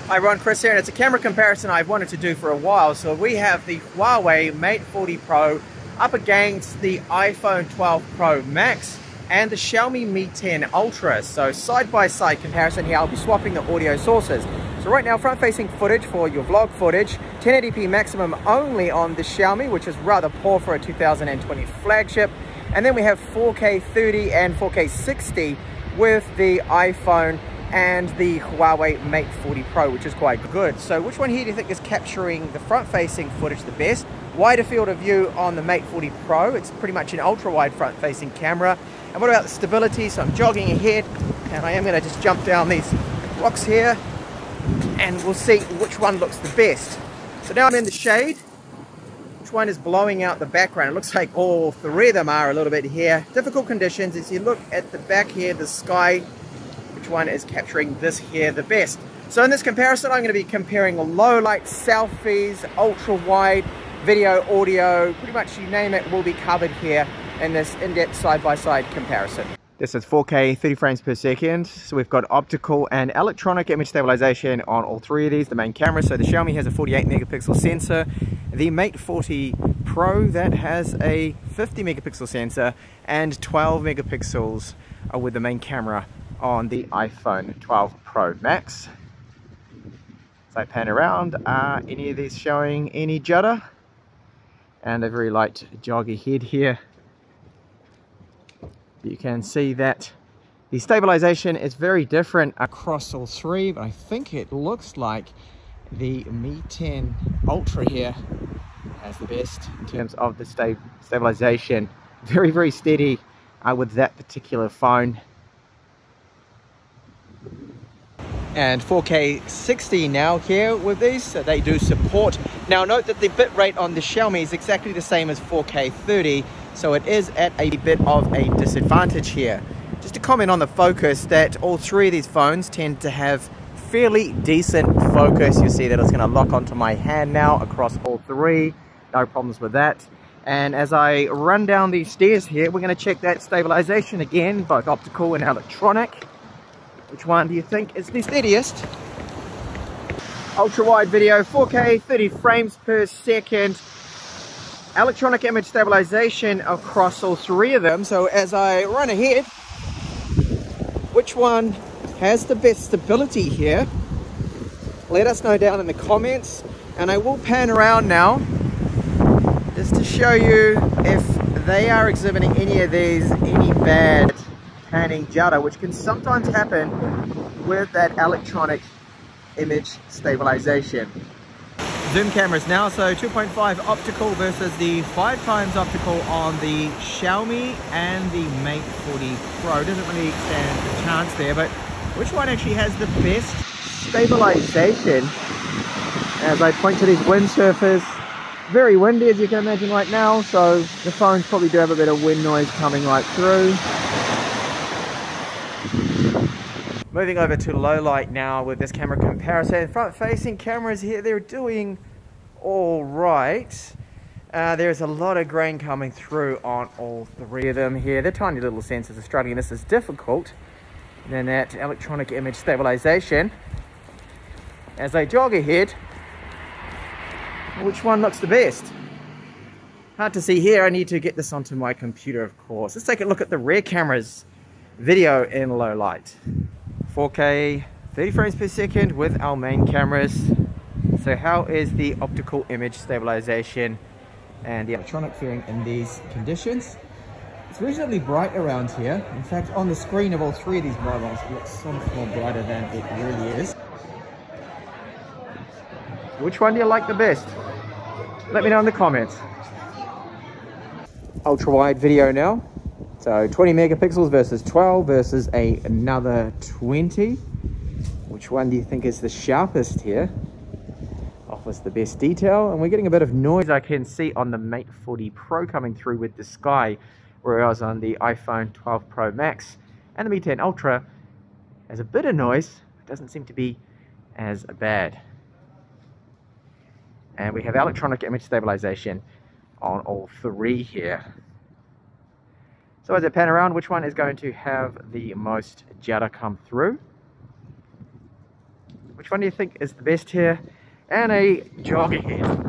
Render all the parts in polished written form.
Hi everyone, Chris here, and it's a camera comparison I've wanted to do for a while. So we have the Huawei Mate 40 Pro up against the iPhone 12 Pro Max and the Xiaomi Mi 10 Ultra. So side-by-side comparison here. I'll be swapping the audio sources. So right now, front-facing footage for your vlog footage, 1080p maximum only on the Xiaomi, which is rather poor for a 2020 flagship. And then we have 4K 30 and 4K 60 with the iPhone and the Huawei Mate 40 Pro, which is quite good. So which one here do you think is capturing the front-facing footage the best? Wider field of view on the Mate 40 Pro. It's pretty much an ultra-wide front-facing camera. And what about the stability? So I'm jogging ahead, and I am going to just jump down these rocks here, and we'll see which one looks the best. So now I'm in the shade. Which one is blowing out the background? It looks like all three of them are a little bit here. Difficult conditions. As you look at the back here, the sky, which one is capturing this here the best? So in this comparison, I'm going to be comparing low light selfies, ultra wide, video, audio, pretty much you name it will be covered here in this in-depth side-by-side comparison. This is 4K 30 frames per second. So we've got optical and electronic image stabilization on all three of these, the main camera. So the Xiaomi has a 48 megapixel sensor. The Mate 40 Pro, that has a 50 megapixel sensor, and 12 megapixels with the main camera on the iPhone 12 Pro Max. So I pan around, are any of these showing any judder? And a very light jog ahead here. You can see that the stabilization is very different across all three, but I think it looks like the Mi 10 Ultra here has the best in terms of the stabilization. Very, very steady with that particular phone. And 4K 60 now here with these, so they do support. Now note that the bitrate on the Xiaomi is exactly the same as 4K 30, so it is at a bit of a disadvantage here. Just to comment on the focus, that all three of these phones tend to have fairly decent focus. You see that it's going to lock onto my hand now across all three, no problems with that. And as I run down these stairs here, we're going to check that stabilization again, both optical and electronic. Which one do you think is the steadiest? Ultra wide video, 4K 30 frames per second. Electronic image stabilization across all three of them. So as I run ahead, which one has the best stability here? Let us know down in the comments. And I will pan around now just to show you if they are exhibiting any of these, any bad panning judder, which can sometimes happen with that electronic image stabilization. Zoom cameras now, so 2.5 optical versus the 5 times optical on the Xiaomi and the Mate 40 Pro. Doesn't really stand a chance there, but which one actually has the best stabilization? As I point to these windsurfers, very windy as you can imagine right now, so the phones probably do have a bit of wind noise coming right through. Moving over to low light now with this camera comparison. Front facing cameras here, they're doing all right. There's a lot of grain coming through on all three of them here. They're tiny little sensors are struggling. This is difficult. And then that electronic image stabilization. As I jog ahead, which one looks the best? Hard to see here. I need to get this onto my computer, of course. Let's take a look at the rear cameras. Video in low light. 4K 30 frames per second with our main cameras. So how is the optical image stabilization and the electronic faring in these conditions? It's reasonably bright around here. In fact, on the screen of all three of these mobiles, it looks so much more brighter than it really is. Which one do you like the best? Let me know in the comments. Ultra wide video now. So 20 megapixels versus 12 versus another 20. Which one do you think is the sharpest here? Offers the best detail. And we're getting a bit of noise I can see on the Mate 40 Pro coming through with the sky, whereas on the iPhone 12 Pro Max and the Mi 10 Ultra has a bit of noise. It doesn't seem to be as bad. And we have electronic image stabilization on all three here. So as I pan around, which one is going to have the most judder come through? Which one do you think is the best here? And a jogger head.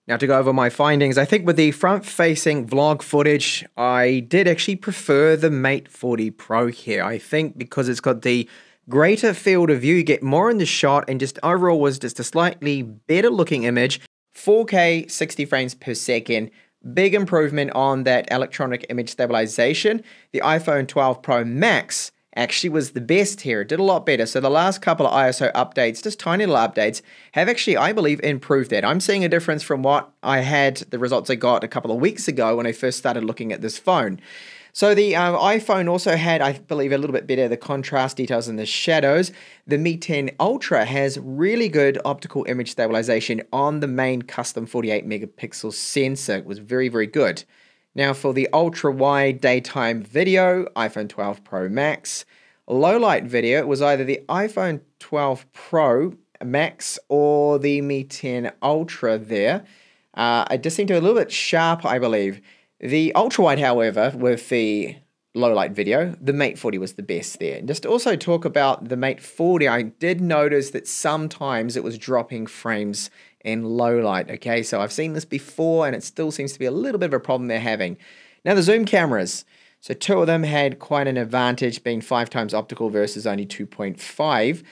Now to go over my findings, I think with the front-facing vlog footage, I did actually prefer the Mate 40 Pro here. I think because it's got the greater field of view, you get more in the shot, and just overall was just a slightly better looking image. 4K 60 frames per second, big improvement on that electronic image stabilization. The iPhone 12 Pro Max actually was the best here. It did a lot better. So the last couple of ISO updates, just tiny little updates, have actually, I believe, improved that. I'm seeing a difference from what I had, the results I got a couple of weeks ago when I first started looking at this phone. So the iPhone also had, I believe, a little bit better the contrast details in the shadows. The Mi 10 Ultra has really good optical image stabilization on the main custom 48 megapixel sensor. It was very, very good. Now for the ultra-wide daytime video, iPhone 12 Pro Max. Low-light video, it was either the iPhone 12 Pro Max or the Mi 10 Ultra there. It just seemed to be a little bit sharp, I believe. The ultra-wide, however, with the low-light video, the Mate 40 was the best there. And just to also talk about the Mate 40, I did notice that sometimes it was dropping frames in low light, okay? So I've seen this before, and it still seems to be a little bit of a problem they're having. Now the zoom cameras. So two of them had quite an advantage, being 5 times optical versus only 2.5.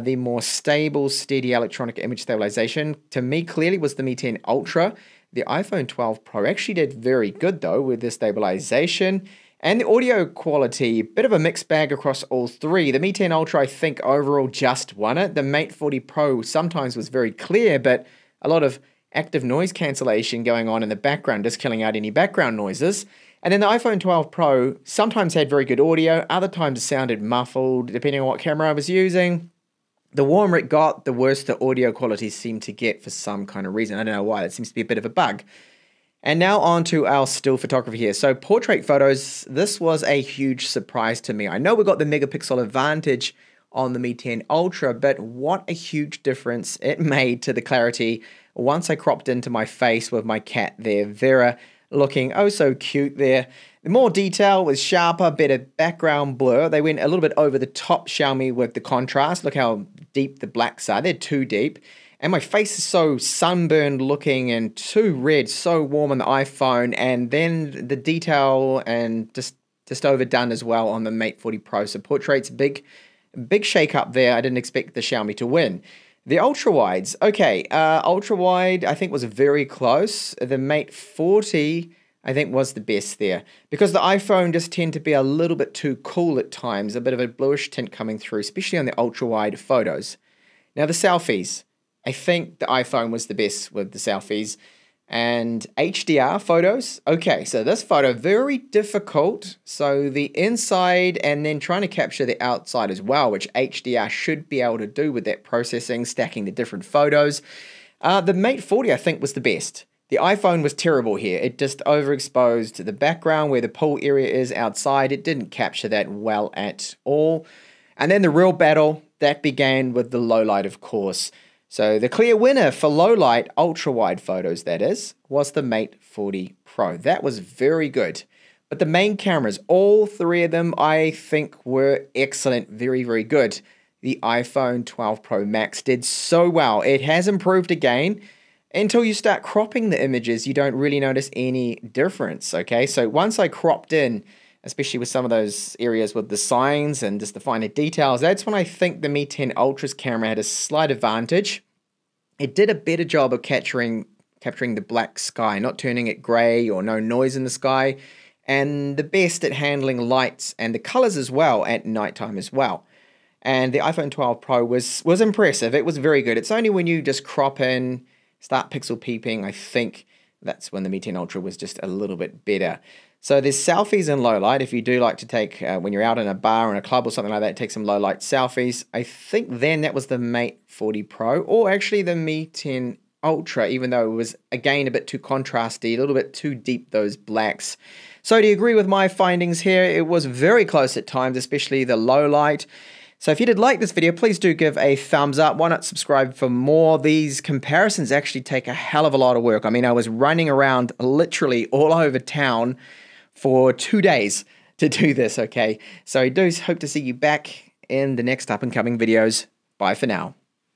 The more stable, steady electronic image stabilization, to me, clearly was the Mi 10 Ultra. The iPhone 12 Pro actually did very good, though, with the stabilization. And the audio quality, bit of a mixed bag across all three. The Mi 10 Ultra, I think, overall just won it. The Mate 40 Pro sometimes was very clear, but a lot of active noise cancellation going on in the background, just killing out any background noises. And then the iPhone 12 Pro sometimes had very good audio, other times it sounded muffled, depending on what camera I was using. The warmer it got, the worse the audio quality seemed to get for some kind of reason. I don't know why, that seems to be a bit of a bug. And now on to our still photography here. So portrait photos, this was a huge surprise to me. I know we got the megapixel advantage on the Mi 10 Ultra, but what a huge difference it made to the clarity once I cropped into my face with my cat there, Vera, looking oh so cute there. The more detail was sharper, better background blur. They went a little bit over the top Xiaomi with the contrast. Look how deep the blacks are. They're too deep. And my face is so sunburned looking and too red, so warm on the iPhone. And then the detail and just overdone as well on the Mate 40 Pro. So portraits, big shake up there. I didn't expect the Xiaomi to win. The ultra-wides. Okay, ultra-wide I think was very close. The Mate 40 I think was the best there. Because the iPhone just tend to be a little bit too cool at times, a bit of a bluish tint coming through, especially on the ultra-wide photos. Now the selfies. I think the iPhone was the best with the selfies. And HDR photos. Okay, so this photo, very difficult. So the inside and then trying to capture the outside as well, which HDR should be able to do with that processing, stacking the different photos. The Mate 40, I think, was the best. The iPhone was terrible here. It just overexposed the background where the pool area is outside. It didn't capture that well at all. And then the real battle, that began with the low light, of course. So the clear winner for low light, ultra wide photos, that is, was the Mate 40 Pro. That was very good. But the main cameras, all three of them, I think were excellent, very, very good. The iPhone 12 Pro Max did so well. It has improved again. Until you start cropping the images, you don't really notice any difference, okay? So once I cropped in, especially with some of those areas with the signs and just the finer details, that's when I think the Mi 10 Ultra's camera had a slight advantage. It did a better job of capturing the black sky, not turning it grey or no noise in the sky, and the best at handling lights and the colors as well at nighttime as well. And the iPhone 12 Pro was impressive. It was very good. It's only when you just crop in, start pixel peeping, I think that's when the Mi 10 Ultra was just a little bit better. So there's selfies in low light. If you do like to take, when you're out in a bar or in a club or something like that, take some low light selfies. I think then that was the Mate 40 Pro, or actually the Mi 10 Ultra, even though it was, again, a bit too contrasty, a little bit too deep, those blacks. So do you agree with my findings here? It was very close at times, especially the low light. So if you did like this video, please do give a thumbs up. Why not subscribe for more? These comparisons actually take a hell of a lot of work. I mean, I was running around literally all over town for 2 days to do this, okay? So I do hope to see you back in the next up and coming videos. Bye for now.